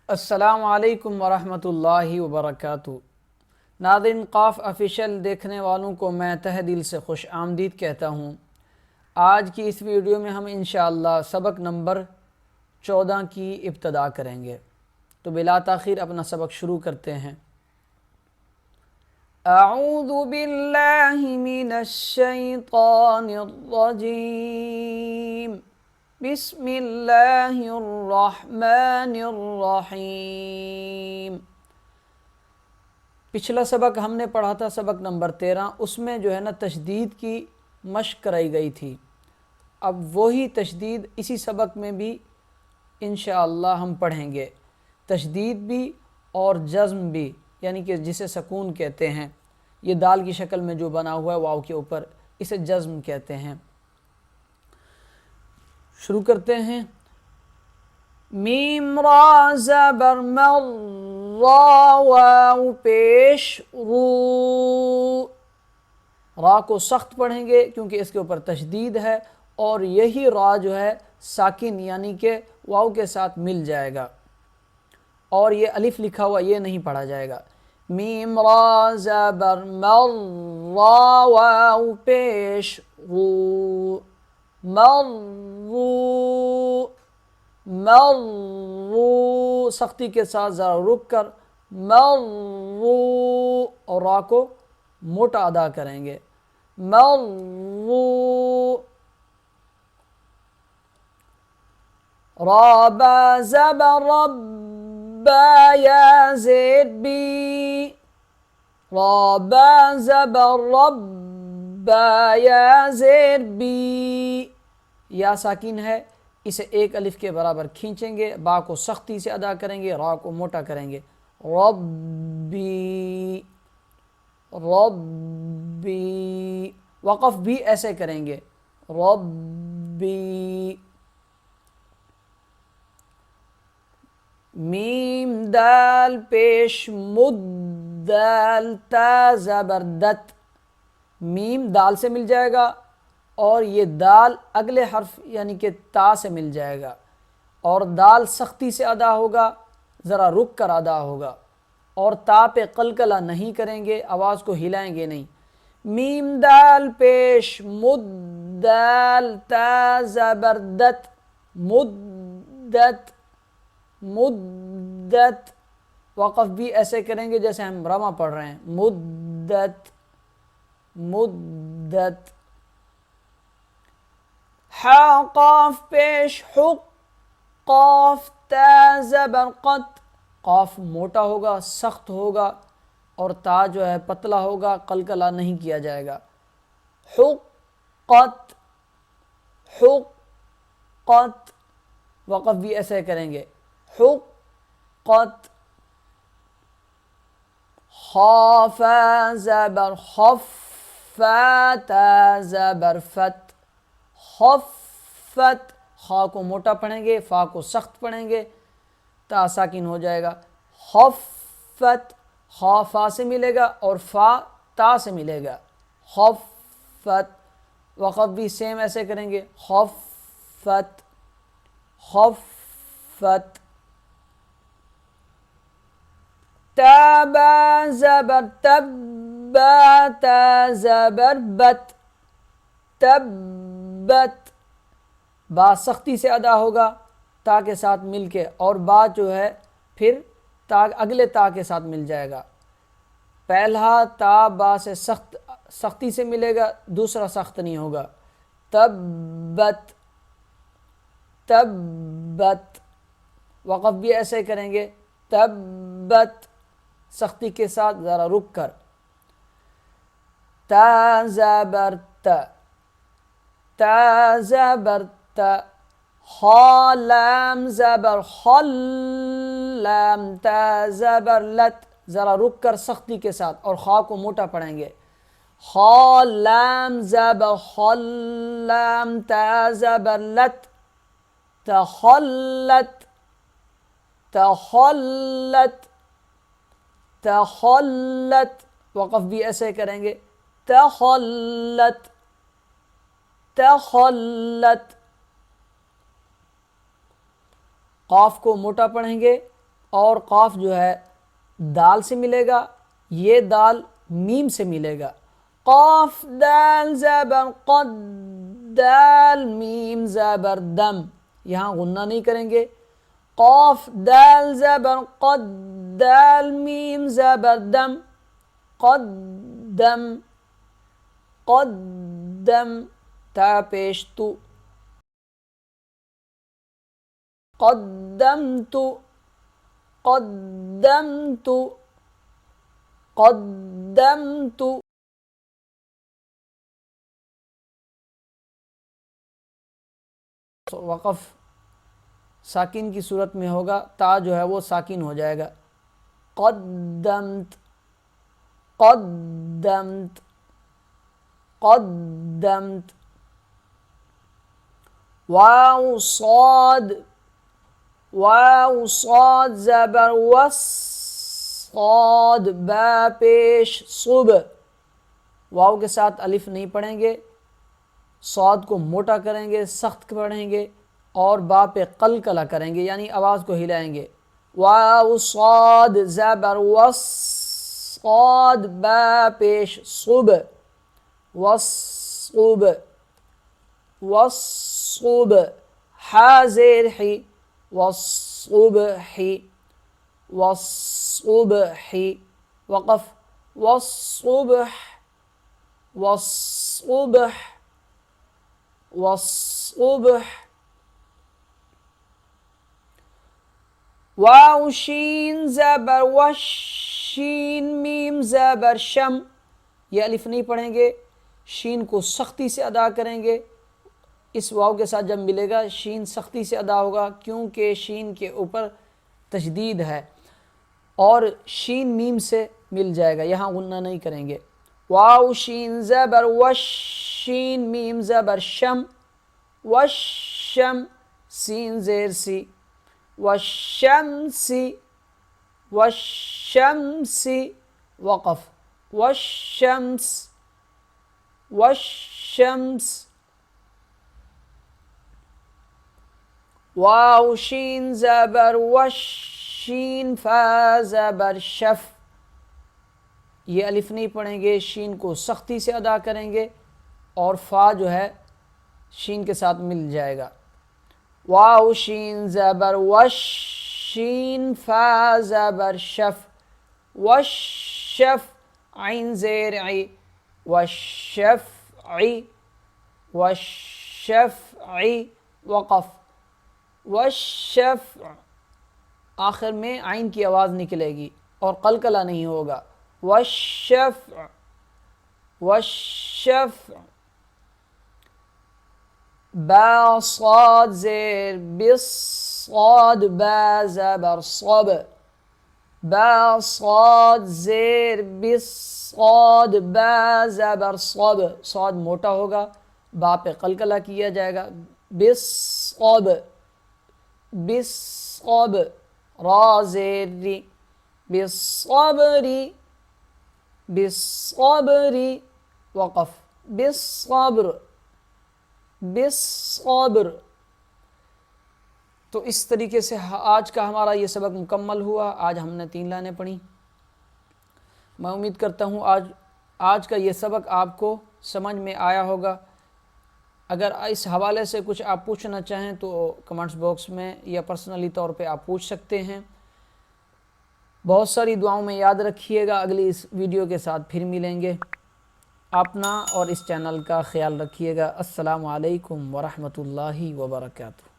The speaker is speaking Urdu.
السلام علیکم ورحمۃ اللہ وبرکاتہ۔ ناظرین، قاف آفیشل دیکھنے والوں کو میں تہہ دل سے خوش آمدید کہتا ہوں۔ آج کی اس ویڈیو میں ہم انشاءاللہ سبق نمبر 14 کی ابتدا کریں گے، تو بلا تاخیر اپنا سبق شروع کرتے ہیں۔ اعوذ باللہ من الشیطان الرجیم، بسم اللہ الرحمن الرحیم۔ پچھلا سبق ہم نے پڑھا تھا سبق نمبر 13، اس میں جو ہے نا تشدید کی مشق کرائی گئی تھی۔ اب وہی تشدید اسی سبق میں بھی انشاءاللہ ہم پڑھیں گے، تشدید بھی اور جزم بھی، یعنی کہ جسے سکون کہتے ہیں، یہ دال کی شکل میں جو بنا ہوا ہے واو کے اوپر، اسے جزم کہتے ہیں۔ شروع کرتے ہیں۔ میم را زبر مر، را واو پیش رو، را کو سخت پڑھیں گے کیونکہ اس کے اوپر تشدید ہے، اور یہی را جو ہے ساکن یعنی کہ واو کے ساتھ مل جائے گا، اور یہ الف لکھا ہوا یہ نہیں پڑھا جائے گا۔ میم را زبر مر، را واو پیش رو، مرو، مرو، سختی کے ساتھ ذرا رک کر مرو، اور را کو موٹا ادا کریں گے، مرو۔ را با زبر ربا یا زید بی، را با زبر ربا یا زید بی، یا ساکن ہے، اسے ایک الف کے برابر کھینچیں گے، با کو سختی سے ادا کریں گے، را کو موٹا کریں گے، ربی، ربی۔ وقف بھی ایسے کریں گے، ربی۔ میم دال پیش مد، دال تا زبر دت، میم دال سے مل جائے گا، اور یہ دال اگلے حرف یعنی کہ تا سے مل جائے گا، اور دال سختی سے ادا ہوگا، ذرا رک کر ادا ہوگا، اور تا پہ قلقلہ نہیں کریں گے، آواز کو ہلائیں گے نہیں۔ میم دال پیش مد، دال تا زبر دت، مدت، مدت۔ وقف بھی ایسے کریں گے جیسے ہم رما پڑھ رہے ہیں، مدت، مدت۔ حا قاف پیش حق، قاف تا زبر قط، قاف موٹا ہوگا، سخت ہوگا، اور تا جو ہے پتلا ہوگا، قلقلہ نہیں کیا جائے گا، حقت، حقت۔ وقف بھی ایسے کریں گے، حقت۔ خا فا زبر خف، فا تا زبر فت، خفت۔ خا کو موٹا پڑھیں گے، فا کو سخت پڑھیں گے، تا ساکن ہو جائے گا، خفت۔ خا فا سے ملے گا اور فا تا سے ملے گا، خفت۔ وقف بھی سیم ایسے کریں گے، خفت، خفت۔ تا با زبر تب، با تا زبر بت، تبت۔ با سختی سے ادا ہوگا تا کے ساتھ مل کے، اور با جو ہے پھر تا اگلے تا کے ساتھ مل جائے گا۔ پہلا تا با سے سختی سے ملے گا، دوسرا سخت نہیں ہوگا، تبت، تبت۔ وقف بھی ایسے کریں گے، تبت، سختی کے ساتھ ذرا رک کر۔ تا زبر تا، تا زبر تا۔ خا لام زبر خل، لام تا زبر لت، ذرا رک کر سختی کے ساتھ، اور خا کو موٹا پڑھیں گے، خا لام زبر خل، لام تا زبر لت، تخلت، تخلت، تخلت۔ وقف بھی ایسے کریں گے، تخلت، تخلت۔ قاف کو موٹا پڑھیں گے اور قاف جو ہے دال سے ملے گا، یہ دال میم سے ملے گا۔ قاف دال زبر قد، دال میم زبر دم، یہاں غنہ نہیں کریں گے۔ قاف دال زبر قد، دال میم زبر دم، قدم، قدم، تا پیش تو، قدمت، قدمت، قدمت۔ وقف ساکن کی صورت میں ہوگا، تا جو ہے وہ ساکن ہو جائے گا۔ قدمت، قدمت، قدمت۔ واو صاد، واو صاد زبر وس، صاد با پیش صب، واو کے ساتھ الف نہیں پڑھیں گے، صاد کو موٹا کریں گے، سخت پڑھیں گے، اور با پہ قلقلہ کریں گے، یعنی آواز کو ہلائیں گے۔ واو صاد زبر وس، صاد با پیش صب، والصب، والصب، حا زیر حی، والصبح، والصبح، وقف والصبح، والصبح، والصبح۔ واو شین زبر وش، شین میم زبر شم، یہ الف نہیں پڑھیں گے، شین کو سختی سے ادا کریں گے۔ اس واو کے ساتھ جب ملے گا شین سختی سے ادا ہوگا، کیونکہ شین کے اوپر تشدید ہے، اور شین میم سے مل جائے گا، یہاں غنہ نہیں کریں گے۔ واو شین زبر وش، شین میم زبر شم، وشم، سین زیر سی، والشمس، والشمس، وقف والشمس، والشمس۔ واو شین زبر وش، شین فا زبر شف، یہ الف نہیں پڑھیں گے، شین کو سختی سے ادا کریں گے، اور فا جو ہے شین کے ساتھ مل جائے گا۔ واو شین زبر وش، شین فا زبر شف، والشف، عین زیر عی، والشفعی، والشفعی، وقف والشفع، آخر میں عین کی آواز نکلے گی اور قلقلہ نہیں ہوگا۔ والشفع، والشفع۔ با صاد زیر بس، صاد با زبر صب، با صاد زیر بس، صاد با زبر صب، صاد موٹا ہوگا، با پہ قلقلہ کیا جائے گا۔ بس صب، بس صب، را زیر ری، بالصبری، بالصبری، وقف بالصبر، بالصبر۔ تو اس طریقے سے آج کا ہمارا یہ سبق مکمل ہوا۔ آج ہم نے 3 لائنیں پڑھی۔ میں امید کرتا ہوں آج کا یہ سبق آپ کو سمجھ میں آیا ہوگا۔ اگر اس حوالے سے کچھ آپ پوچھنا چاہیں تو کمنٹس باکس میں یا پرسنلی طور پہ آپ پوچھ سکتے ہیں۔ بہت ساری دعاؤں میں یاد رکھیے گا۔ اگلی اس ویڈیو کے ساتھ پھر ملیں گے۔ اپنا اور اس چینل کا خیال رکھیے گا۔ السلام علیکم ورحمۃ اللہ وبرکاتہ۔